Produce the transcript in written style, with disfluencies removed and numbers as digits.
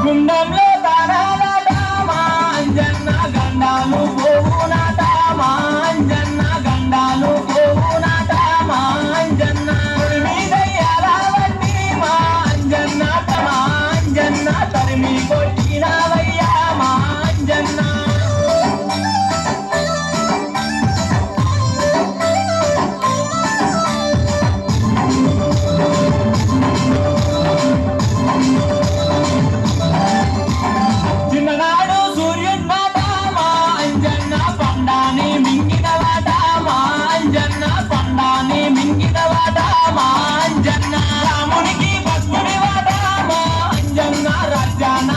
గుండంలో తారాలట మా అంజన్న గండాలు పోవునట మా అంజన్న గండాలు పోవునట మా అంజన్న మీదయ్యారావట్టి మా అంజన్న తరిమి కొట్టినవయ్యా మా అంజన్న చిన్ననాడు సూర్యున్నట మా అంజన్న పండాని మింగినవాట మా అంజన్న పండాని మింగినవాట మా అంజన్న రామునికి భక్తుడివాట మా అంజన్న రాజ్యాన